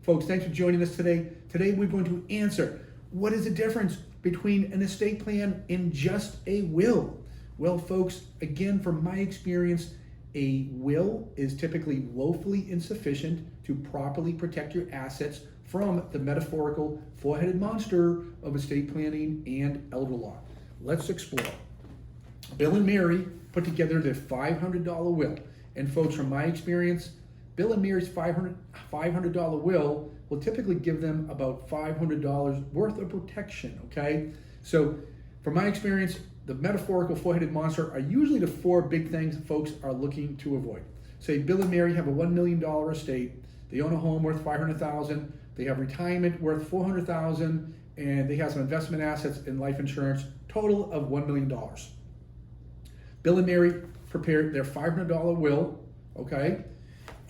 Folks, thanks for joining us today. Today we're going to answer, what is the difference between an estate plan and just a will? Well, folks, again, from my experience, a will is typically woefully insufficient to properly protect your assets from the metaphorical four-headed monster of estate planning and elder law. Let's explore. Bill and Mary put together their $500 will. And folks, from my experience, Bill and Mary's $500 will typically give them about $500 worth of protection, okay? So from my experience, the metaphorical four-headed monster are usually the four big things folks are looking to avoid. Say Bill and Mary have a $1 million estate, they own a home worth $500,000, they have retirement worth $400,000, and they have some investment assets in life insurance, total of $1 million. Bill and Mary prepared their $500 will, okay?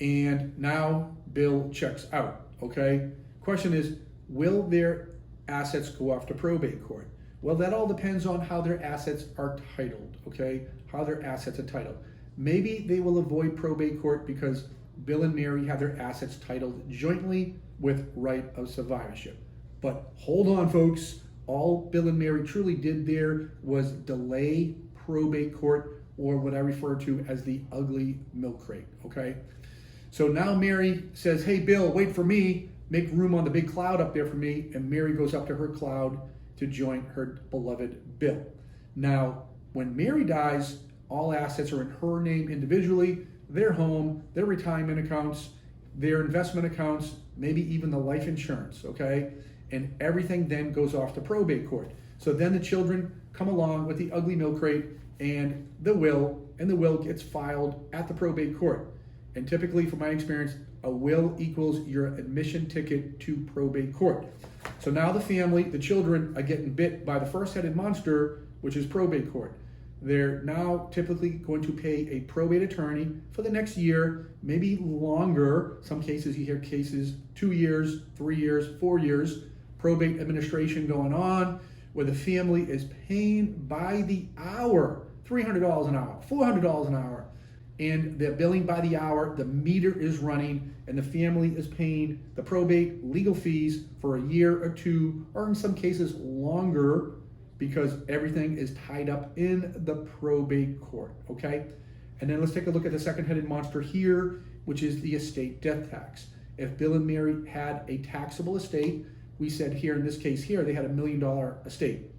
And now Bill checks out, okay? Question is, will their assets go off to probate court? Well, that all depends on how their assets are titled, okay? How their assets are titled. Maybe they will avoid probate court because Bill and Mary have their assets titled jointly with right of survivorship. But hold on, folks. All Bill and Mary truly did there was delay probate court, or what I refer to as the ugly milk crate, okay? So now Mary says, hey, Bill, wait for me. Make room on the big cloud up there for me. And Mary goes up to her cloud to join her beloved Bill. Now, when Mary dies, all assets are in her name individually, their home, their retirement accounts, their investment accounts, maybe even the life insurance, okay? And everything then goes off to probate court. So then the children come along with the ugly milk crate and the will gets filed at the probate court. And typically, from my experience, a will equals your admission ticket to probate court. So now the family, the children, are getting bit by the first-headed monster, which is probate court. They're now typically going to pay a probate attorney for the next year, maybe longer. Some cases, you hear cases 2 years, 3 years, 4 years, probate administration going on, where the family is paying by the hour, $300 an hour, $400 an hour, and they're billing by the hour, the meter is running, and the family is paying the probate legal fees for a year or two, or in some cases longer, because everything is tied up in the probate court, okay? And then let's take a look at the second-headed monster here, which is the estate death tax. If Bill and Mary had a taxable estate, we said here, in this case here, they had $1 million estate.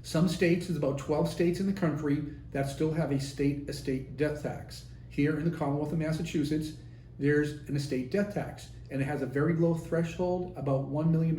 Some states, there's about 12 states in the country that still have a state estate death tax. Here in the Commonwealth of Massachusetts, there's an estate death tax, and it has a very low threshold, about $1 million.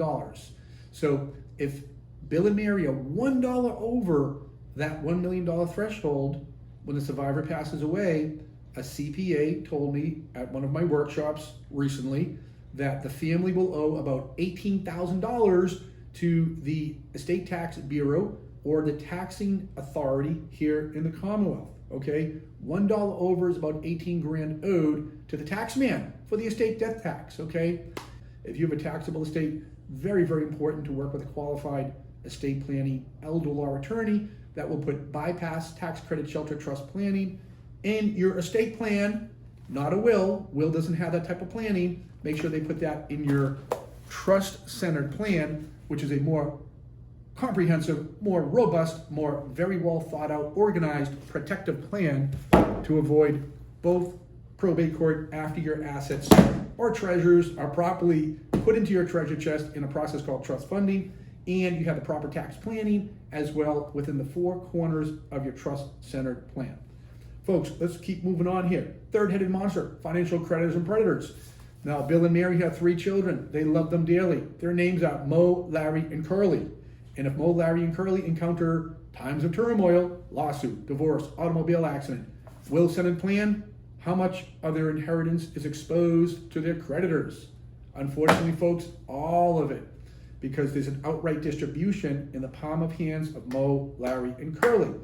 So if Bill and Mary are $1 over that $1 million threshold, when the survivor passes away, a CPA told me at one of my workshops recently that the family will owe about $18,000 to the Estate Tax Bureau or the taxing authority here in the Commonwealth, okay? $1 over is about 18 grand owed to the tax man for the estate death tax, okay? If you have a taxable estate, very, very important to work with a qualified estate planning elder law attorney that will put bypass tax credit shelter trust planning in your estate plan, not a will. Will doesn't have that type of planning. Make sure they put that in your trust-centered plan, which is a more comprehensive, more robust, more very well thought out, organized, protective plan to avoid both probate court after your assets or treasures are properly put into your treasure chest in a process called trust funding, and you have the proper tax planning as well within the four corners of your trust-centered plan. Folks, let's keep moving on here. Third-headed monster, financial creditors and predators. Now, Bill and Mary have 3 children. They love them dearly. Their names are Mo, Larry, and Curly. And if Mo, Larry, and Curly encounter times of turmoil, lawsuit, divorce, automobile accident, will, Senate plan, how much of their inheritance is exposed to their creditors? Unfortunately, folks, all of it, because there's an outright distribution in the palm of hands of Mo, Larry, and Curly.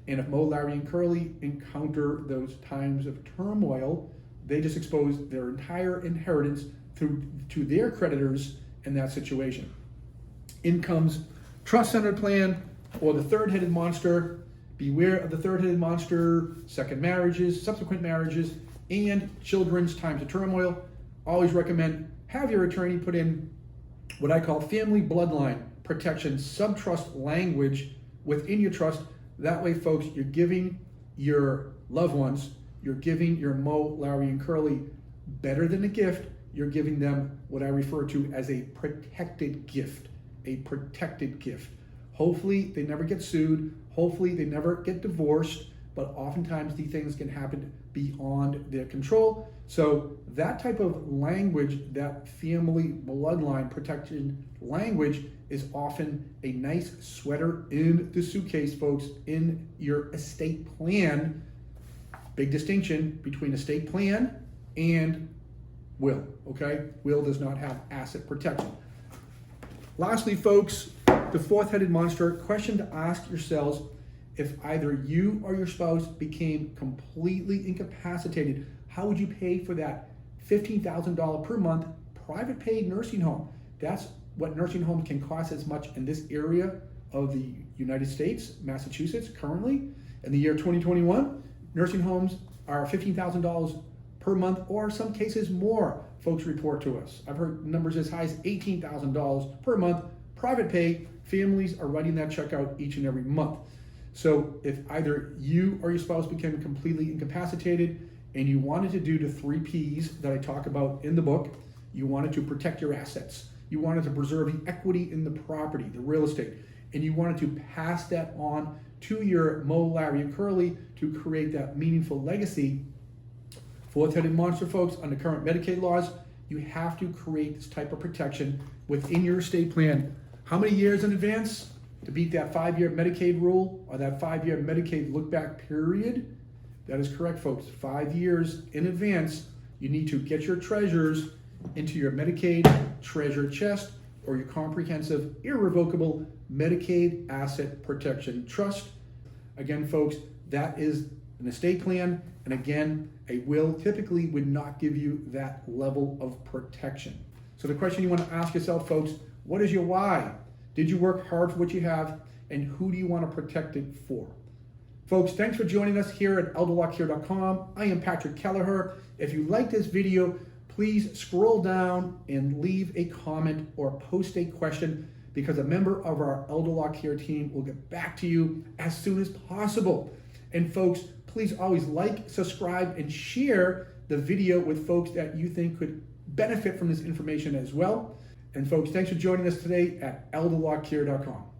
And if Mo, Larry, and Curly encounter those times of turmoil, they just expose their entire inheritance to their creditors in that situation. In comes trust-centered plan or the third-headed monster. Beware of the third-headed monster, second marriages, subsequent marriages, and children's times of turmoil. always recommend have your attorney put in what I call family bloodline protection subtrust language within your trust. That way, folks, you're giving your loved ones, you're giving your Mo, Larry, and Curly better than a gift. You're giving them what I refer to as a protected gift, a protected gift. Hopefully they never get sued. Hopefully they never get divorced, but oftentimes these things can happen beyond their control. So that type of language, that family bloodline protection language, is often a nice sweater in the suitcase, folks, in your estate plan. Big distinction between estate plan and will, okay? Will does not have asset protection. Lastly, folks, the fourth-headed monster, question to ask yourselves: if either you or your spouse became completely incapacitated, how would you pay for that $15,000 per month private paid nursing home? That's what nursing homes can cost as much in this area of the United States, Massachusetts, currently. In the year 2021, nursing homes are $15,000 per month, or in some cases more, folks report to us. I've heard numbers as high as $18,000 per month, private pay. Families are writing that check out each and every month. So if either you or your spouse became completely incapacitated and you wanted to do the 3 Ps that I talk about in the book, you wanted to protect your assets, you wanted to preserve the equity in the property, the real estate, and you wanted to pass that on to your Mo, Larry, and Curly to create that meaningful legacy. Fourth-headed monster, folks, under current Medicaid laws, you have to create this type of protection within your estate plan. How many years in advance to beat that 5-year Medicaid rule or that 5-year Medicaid look-back period? That is correct, folks. 5 years in advance, you need to get your treasures into your Medicaid treasure chest or your comprehensive, irrevocable Medicaid asset protection trust. Again, folks, that is an estate plan, and again, a will typically would not give you that level of protection. So the question you want to ask yourself, folks, what is your why? Did you work hard for what you have, and who do you want to protect it for? Folks, thanks for joining us here at elderlawcare.com. I am Patrick Kelleher. If you like this video, please scroll down and leave a comment or post a question, because a member of our Elder Law Care team will get back to you as soon as possible. And folks, please always like, subscribe, and share the video with folks that you think could benefit from this information as well. And folks, thanks for joining us today at elderlawcare.com.